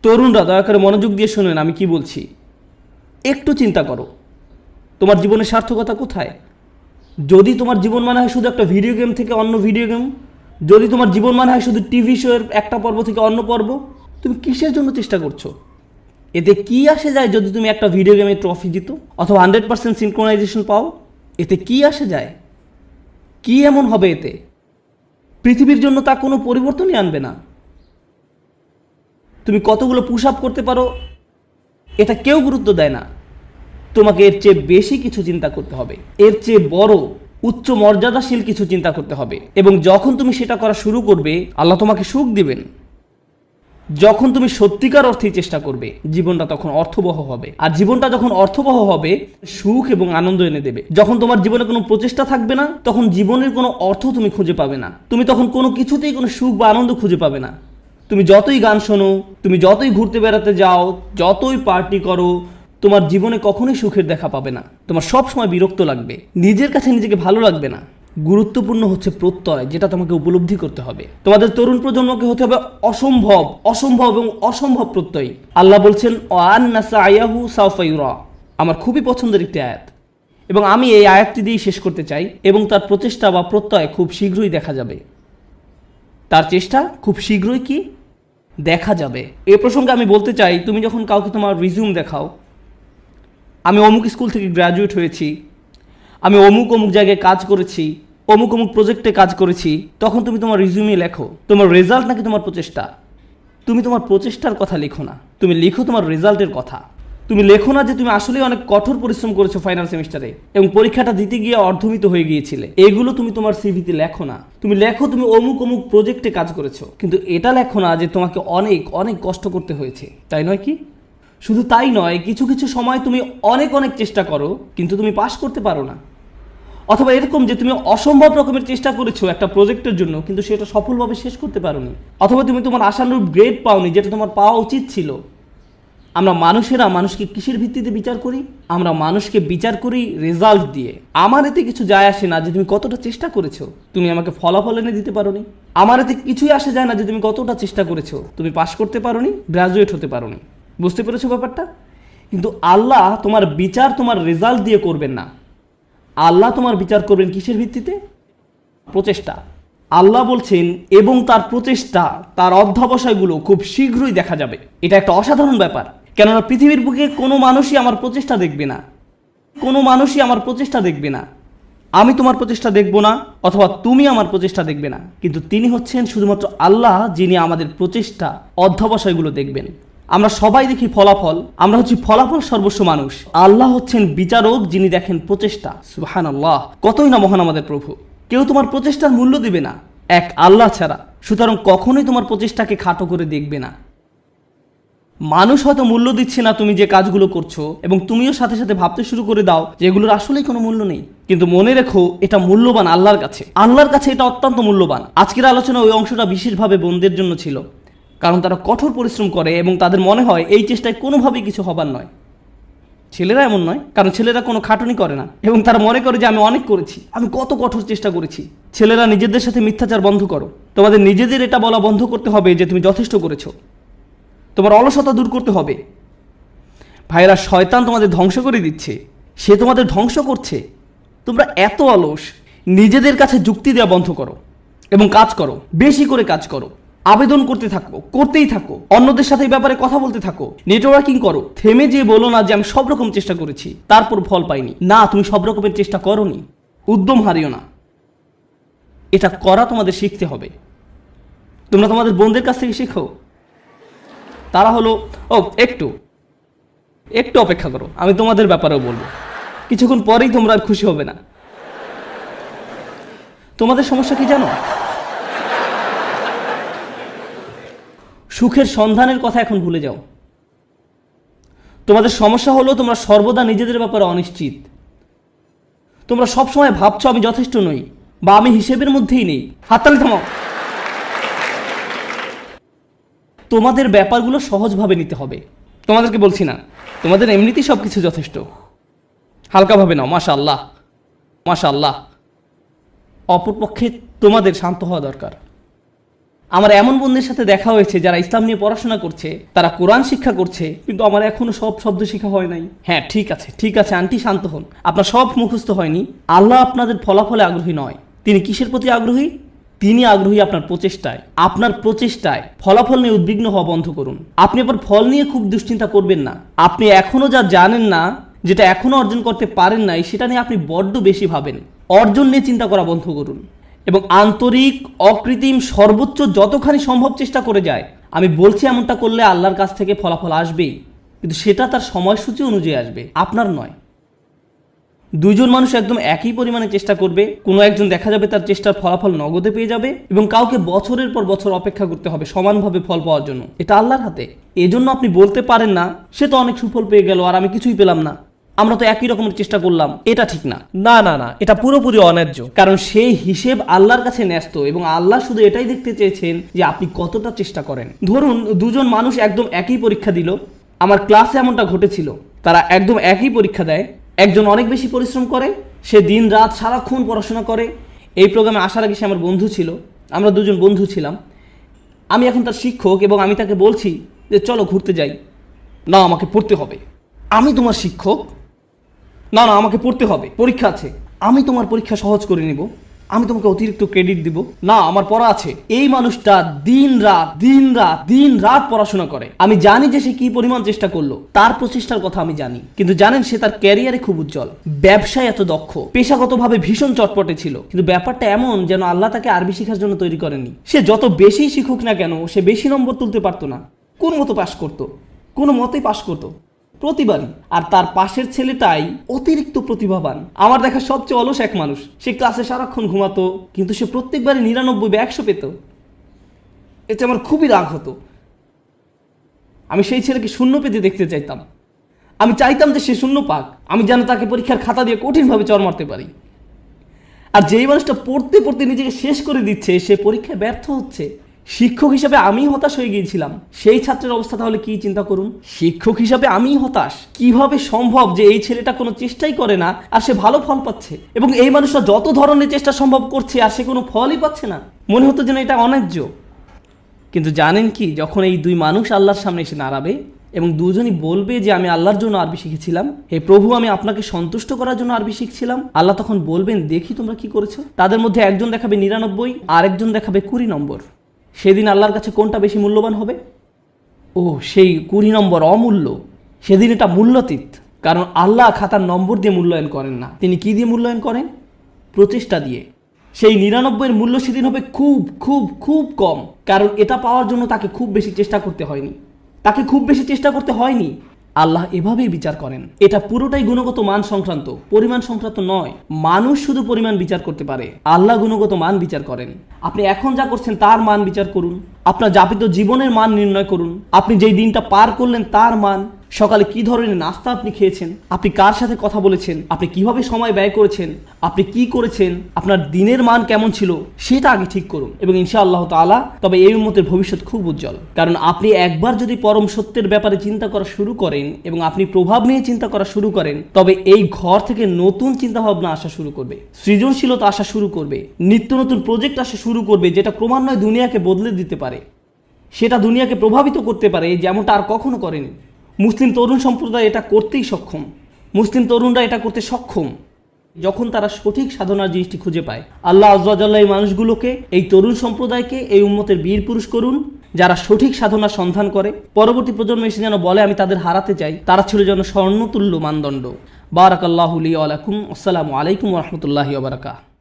তরুণরা দয়া করে মনোযোগ দিয়ে শোনেন আমি কি বলছি। একটু চিন্তা করো, তোমার জীবনের সার্থকতা কোথায়? যদি তোমার জীবন মানে হয় শুধু একটা ভিডিও গেম থেকে অন্য ভিডিও গেম, যদি তোমার জীবন মানে হয় শুধু টিভি শোয়ের একটা পর্ব থেকে অন্য পর্ব, তুমি কিসের জন্য চেষ্টা করছো? এতে কি আসে যায় যদি তুমি একটা ভিডিও গেমে ট্রফি জিতো অথবা 100% সিনক্রোনাইজেশন পাও? এতে কি আসে যায়? কি এমন হবে এতে? পৃথিবীর জন্য তা কোনো পরিবর্তনই আনবে না। তুমি কতগুলো পুশ আপ করতে পারো এটা কেউ গুরুত্ব দেয় না। তোমাকে এর চেয়ে বেশি কিছু চিন্তা করতে হবে, এর চেয়ে বড় উচ্চ মর্যাদাশীল কিছু চিন্তা করতে হবে। এবং যখন তুমি সেটা করা শুরু করবে, আল্লাহ তোমাকে সুখ দিবেন। যখন তুমি সত্যিকার অর্থেই চেষ্টা করবে, জীবনটা তখন অর্থবহ হবে। আর জীবনটা যখন অর্থবহ হবে, সুখ এবং আনন্দ এনে দেবে। যখন তোমার জীবনে কোনো প্রচেষ্টা থাকবে না, তখন জীবনের কোনো অর্থ তুমি খুঁজে পাবে না। তুমি তখন কোনো কিছুতেই কোনো সুখ বা আনন্দ খুঁজে পাবে না। তুমি যতই গান শোনো, তুমি যতই ঘুরতে বেড়াতে যাও, যতই পার্টি করো, তোমার জীবনে কখনোই সুখের দেখা পাবে না। তোমার সব সময় বিরক্ত লাগবে, নিজের কাছে নিজেকে ভালো লাগবে না। গুরুত্বপূর্ণ হচ্ছে প্রত্যয়, যেটা তোমাকে উপলব্ধি করতে হবে। তোমাদের তরুণ প্রজন্মকে হতে হবে অসম্ভব, অসম্ভব এবং অসম্ভব প্রত্যয়ী। আল্লাহ বলছেন ওয়ান্না সায়াহু সাওফা ইউরা। আমার খুবই পছন্দের একটি আয়াত, এবং আমি এই আয়াতটি দিয়েই শেষ করতে চাই। এবং তার প্রচেষ্টা বা প্রত্যয় খুব শীঘ্রই দেখা যাবে। তার চেষ্টা খুব শীঘ্রই কি দেখা যাবে। এ প্রসঙ্গে আমি বলতে চাই, তুমি যখন কাউকে তোমার রিজিউম দেখাও, আমি অমুক স্কুল থেকে গ্র্যাজুয়েট হয়েছি, আমি অমুক অমুক জায়গায় কাজ করেছি, অমুক অমুক প্রজেক্টে কাজ করেছি, তখন তুমি তোমার রিজিউমে লেখো তোমার রেজাল্ট নাকি তোমার প্রচেষ্টা? তুমি তোমার প্রচেষ্টার কথা লিখো না, তুমি লিখো তোমার রেজাল্টের কথা। তুমি লেখো না যে তুমি আসলে অনেক কঠোর পরিশ্রম করেছো ফাইনাল সেমিস্টারে এবং পরীক্ষাটা দিতে গিয়ে অর্ধমিত হয়ে গিয়েছিলে। এগুলো তুমি তোমার সিভিতে লেখো না। তুমি লেখো তুমি অমুক অমুক প্রজেক্টে কাজ করেছো, কিন্তু এটা লেখো না যে তোমাকে অনেক অনেক কষ্ট করতে হয়েছে। তাই নয় কি? শুধু তাই নয়, কিছু কিছু সময় তুমি অনেক অনেক চেষ্টা করো কিন্তু তুমি পাশ করতে পারো না। অথবা এরকম যে তুমি অসম্ভব রকমের চেষ্টা করেছো একটা প্রজেক্টের জন্য, কিন্তু সেটা সফলভাবে শেষ করতে পারোনি। অথবা তুমি তোমার আশানুরূপ গ্রেড পাওনি, যেটা তোমার পাওয়া উচিত ছিল। আমরা মানুষেরা মানুষকে কিসের ভিত্তিতে বিচার করি? আমরা মানুষকে বিচার করি রেজাল্ট দিয়ে। আমার এতে কিছু যায় আসে না যে তুমি কতটা চেষ্টা করেছো, তুমি আমাকে ফলাফল এনে দিতে পারোনি। আমার এতে কিছুই আসে যায় না যে তুমি কতটা চেষ্টা করেছো, তুমি পাশ করতে পারোনি, গ্রাজুয়েট হতে পারোনি। বুঝতে পেরেছো ব্যাপারটা? কিন্তু আল্লাহ তোমার বিচার তোমার রেজাল্ট দিয়ে করবেন না। আল্লাহ তোমার বিচার করবেন কিসের ভিত্তিতে? প্রচেষ্টা। আল্লাহ বলছেন এবং তার প্রচেষ্টা, তার অধ্যবসায়গুলো খুব শীঘ্রই দেখা যাবে। এটা একটা অসাধারণ ব্যাপার, কেননা পৃথিবীর বুকে কোনো মানুষই আমার প্রচেষ্টা দেখবে না, কোনো মানুষই আমার প্রচেষ্টা দেখবে না। আমি তোমার প্রচেষ্টা দেখব না, অথবা তুমি আমার প্রচেষ্টা দেখবে না, কিন্তু তিনি হচ্ছেন শুধুমাত্র আল্লাহ, যিনি আমাদের প্রচেষ্টা অধ্যবসায়গুলো দেখবেন। আমরা সবাই দেখি ফলাফল, আমরা হচ্ছি ফলাফল সর্বস্ব মানুষ। আল্লাহ হচ্ছেন বিচারক, যিনি দেখেন প্রচেষ্টা। সুবহানাল্লাহ, কতই না মহান আমাদের প্রভু। কেউ তোমার প্রচেষ্টার মূল্য দিবে না এক আল্লাহ ছাড়া, সুতরাং কখনোই তোমার প্রচেষ্টাকে খাটো করে দেখবে না। মানুষ হয়তো মূল্য দিচ্ছে না তুমি যে কাজগুলো করছো, এবং তুমিও সাথে সাথে ভাবতে শুরু করে দাও যে এগুলোর আসলেই কোনো মূল্য নেই। কিন্তু মনে রেখো, এটা মূল্যবান আল্লাহর কাছে। আল্লাহর কাছে এটা অত্যন্ত মূল্যবান। আজকের আলোচনা ওই অংশটা বিশেষভাবে বোনদের জন্য ছিল, কারণ তারা কঠোর পরিশ্রম করে এবং তাদের মনে হয় এই চেষ্টায় কোনোভাবেই কিছু হবার নয়। ছেলেরা এমন নয়, কারণ ছেলেরা কোনো খাটুনি করে না এবং তারা মনে করে যে আমি অনেক করেছি, আমি কত কঠোর চেষ্টা করেছি। ছেলেরা নিজেদের সাথে মিথ্যাচার বন্ধ করো। তোমাদের নিজেদের এটা বলা বন্ধ করতে হবে যে তুমি যথেষ্ট করেছো। তোমার অলসতা দূর করতে হবে। ভাইরা, শয়তান তোমাদের ধ্বংস করে দিচ্ছে, সে তোমাদের ধ্বংস করছে। তোমরা এত অলস। নিজেদের কাছে যুক্তি দেওয়া বন্ধ করো এবং কাজ করো, বেশি করে কাজ করো, আবেদন করতে থাকো, করতেই থাকো, অন্যদের সাথে এই ব্যাপারে কথা বলতে থাকো, নেটওয়ার্কিং করো। থেমে যেয়ে বলো না যে আমি সব রকম চেষ্টা করেছি তারপর ফল পাইনি। না, তুমি সব রকমের চেষ্টা করোনি। উদ্যম হারিও না। এটা করা তোমাদের শিখতে হবে। তোমরা তোমাদের বোনদের কাছ থেকে শেখো। তারা হলো একটু একটু অপেক্ষা করো, আমি তোমাদের ব্যাপারেও বলবো। কিছুক্ষণ পরেই তোমরা আর খুশি হবে না। তোমাদের সমস্যা কি জানো? সুখের সন্ধানের কথা এখন ভুলে যাও। তোমাদের সমস্যা হলো তোমরা সর্বদা নিজেদের ব্যাপারে অনিশ্চিত। তোমরা সবসময় ভাবছো আমি যথেষ্ট নই বা আমি হিসেবের মধ্যেই নেই। হাততালি থামাও। তোমাদের ব্যাপারগুলো সহজভাবে নিতে হবে। তোমাদেরকে বলছি না, তোমাদের এমনিতেই সব কিছু যথেষ্ট। হালকাভাবে নাও। মাশাআল্লাহ, মাশাআল্লাহ। অপরপক্ষে তোমাদের শান্ত হওয়া দরকার। আমার এমন বন্ধুদের সাথে দেখা হয়েছে যারা ইসলাম নিয়ে পড়াশোনা করছে, তারা কোরআন শিক্ষা করছে, কিন্তু আমার এখনো সব শব্দ শেখা হয় নাই। হ্যাঁ ঠিক আছে আন্টি, শান্ত হন, আপনার সব মুখস্থ হয়নি। আল্লাহ আপনাদের ফলাফলে আগ্রহী নয়। তিনি কিসের প্রতি আগ্রহী? তিনি আগ্রহী আপনার প্রচেষ্টায়। আপনার প্রচেষ্টায় ফলাফল নিয়ে উদ্বিগ্ন হওয়া বন্ধ করুন। আপনি আবার ফল নিয়ে খুব দুশ্চিন্তা করবেন না। আপনি এখনো যা জানেন না, যেটা এখনো অর্জন করতে পারেন নাই, সেটা নিয়ে আপনি বড্ড বেশি ভাবেন। অর্জন নিয়ে চিন্তা করা বন্ধ করুন এবং আন্তরিক, অকৃত্রিম, সর্বোচ্চ যতখানি সম্ভব চেষ্টা করে যায়। আমি বলছি এমনটা করলে আল্লাহর কাছ থেকে ফলাফল আসবেই, কিন্তু সেটা তার সময়সূচি অনুযায়ী আসবে, আপনার নয়। দুইজন মানুষ একদম একই পরিমাণে চেষ্টা করবে, কোনো একজন দেখা যাবে তার চেষ্টার ফলাফল নগদে পেয়ে যাবে এবং কাউকে বছরের পর বছর অপেক্ষা করতে হবে সমানভাবে ফল পাওয়ার জন্য। এটা আল্লাহর হাতে। এজন্য আপনি বলতে পারেন না সে তো অনেক সুফল পেয়ে গেল আর আমি কিছুই পেলাম না, আমরা তো একই রকমের চেষ্টা করলাম। এটা ঠিক না, না, এটা পুরোপুরি অন্যায্য। কারণ সেই হিসেব আল্লাহর কাছে ন্যস্ত এবং আল্লাহ শুধু এটাই দেখতে চেয়েছেন যে আপনি কতটা চেষ্টা করেন। ধরুন দুজন মানুষ একদম একই পরীক্ষা দিল। আমার ক্লাসে এমনটা ঘটেছিল, তারা একদম একই পরীক্ষা দেয়। একজন অনেক বেশি পরিশ্রম করে, সে দিন রাত সারাক্ষণ পড়াশোনা করে। এই প্রোগ্রামে আসার আগে সে আমার বন্ধু ছিল, আমরা দুজন বন্ধু ছিলাম। আমি এখন তার শিক্ষক এবং আমি তাকে বলছি যে চলো ঘুরতে যাই। না, আমাকে পড়তে হবে। আমি তোমার শিক্ষক? না, আমাকে পড়তে হবে, পরীক্ষা আছে। আমি তোমার পরীক্ষা সহজ করে নিব, আমি তোমাকে অতিরিক্ত ক্রেডিট দিব। না, আমার পড়া আছে। এই মানুষটা দিন রাত পড়াশোনা করে। আমি জানি যে সে কি পরিমাণ চেষ্টা করলো, তার প্রচেষ্টার কথা আমি জানি। কিন্তু জানেন, সে তার ক্যারিয়ারে খুব উজ্জ্বল, ব্যবসায় এত দক্ষ, পেশাগতভাবে ভীষণ চটপটে ছিল। কিন্তু ব্যাপারটা এমন যেন আল্লাহ তাকে আরবি শেখার জন্য তৈরি করেননি। সে যত বেশি শিখুক না কেন, সে বেশি নম্বর তুলতে পারতো না। কোন মতো পাশ করতো, কোনো মতেই পাশ করতো প্রতিবারই। আর তার পাশের ছেলেটাই অতিরিক্ত প্রতিভাবান, আমার দেখা সবচেয়ে অলস এক মানুষ। সে ক্লাসে সারাক্ষণ ঘুমাতো, কিন্তু সে প্রত্যেকবারই 99 বা 100 পেত। এতে আমার খুবই রাগ হতো। আমি সেই ছেলেকে শূন্য পেতে দেখতে চাইতাম। আমি চাইতাম যে সে শূন্য পাক, আমি যেন তাকে পরীক্ষার খাতা দিয়ে কঠিনভাবে চড় মারতে পারি। আর যেই মানুষটা পড়তে পড়তে নিজেকে শেষ করে দিচ্ছে, সে পরীক্ষায় ব্যর্থ হচ্ছে। শিক্ষক হিসাবে আমি হতাশ হয়ে গিয়েছিলাম। সেই ছাত্রের অবস্থা তাহলে কি চিন্তা করুন। শিক্ষক হিসাবে আমি হতাশ। কিভাবে সম্ভব যে এই ছেলেটা কোনো চেষ্টাই করে না আর সে ভালো ফল পাচ্ছে, এবং এই মানুষটা যত ধরনের চেষ্টা সম্ভব করছে আর সে কোনো ফলই পাচ্ছে না। মনে হতো যেন এটা অন্যায্য। কিন্তু জানেন কি, যখন এই দুই মানুষ আল্লাহর সামনে এসে দাঁড়াবে এবং দুজনই বলবে যে আমি আল্লাহর জন্য আরবি শিখেছিলাম, হে প্রভু, আমি আপনাকে সন্তুষ্ট করার জন্য আরবি শিখছিলাম, আল্লাহ তখন বলবেন, দেখি তোমরা কি করেছো। তাদের মধ্যে একজন দেখাবে 99 আর একজন দেখাবে 20 নম্বর। সেদিন আল্লাহর কাছে কোনটা বেশি মূল্যবান হবে? ও, সেই 20 নম্বর অমূল্য। সেদিন এটা মূল্যাতীত। কারণ আল্লাহ খাতার নম্বর দিয়ে মূল্যায়ন করেন না। তিনি কি দিয়ে মূল্যায়ন করেন? প্রচেষ্টা দিয়ে। সেই 99-এর মূল্য সেদিন হবে খুব খুব খুব কম, কারণ এটা পাওয়ার জন্য তাকে খুব বেশি চেষ্টা করতে হয়নি। আল্লাহ এভাবেই বিচার করেন। এটা পুরোটাই গুণগত মান সংক্রান্ত, পরিমাণ সংক্রান্ত নয়। মানুষ শুধু পরিমাণ বিচার করতে পারে, আল্লাহ গুণগত মান বিচার করেন। আপনি এখন যা করছেন তার মান বিচার করুন, আপনার যাপিত জীবনের মান নির্ণয় করুন, আপনি যেই দিনটা পার করলেন তার মান, সকালে কি ধরনের নাস্তা আপনি খেয়েছেন, আপনি কার সাথে কথা বলেছেন, আপনি কিভাবে সময় ব্যয় করেছেন, আপনি কি করেছেন, আপনার দিনের মান কেমন ছিল, সেটা আগে ঠিক করুন এবং ইনশাআল্লাহ তাআলা তবে এই উম্মতের ভবিষ্যৎ খুব উজ্জ্বল। কারণ আপনি একবার যদি পরম সত্যের ব্যাপারে চিন্তা করা শুরু করেন এবং আপনি প্রভাব নিয়ে চিন্তা করা শুরু করেন, তবে এই ঘর থেকে নতুন চিন্তা ভাবনা আসা শুরু করবে, সৃজনশীলতা আসা শুরু করবে, নিত্য নতুন প্রজেক্ট আসা শুরু করবে, যেটা ক্রমান্বয়ে দুনিয়াকে বদলে দিতে পারে, সেটা দুনিয়াকে প্রভাবিত করতে পারে যেমনটা আর কখনো করেনি। মুসলিম তরুণ সম্প্রদায় এটা করতেই সক্ষম। মুসলিম তরুণরা এটা করতে সক্ষম যখন তারা সঠিক সাধনার জিনিসটি খুঁজে পায়। আল্লাহ আযজা ওয়া জাল্লা এই মানুষগুলোকে, এই তরুণ সম্প্রদায়কে, এই উম্মতের বীর পুরুষ করুন, যারা সঠিক সাধনার সন্ধান করে। পরবর্তী প্রজন্ম এসে যেন বলে আমি তাদের হারাতে চাই, তারা ছিল যেন স্বর্ণতুল্য মানদণ্ড। বারাকাল্লাহু লি ওয়া লাকুম। আসসালামু আলাইকুম ওয়া রাহমাতুল্লাহি ওয়া বারাকাতুহু।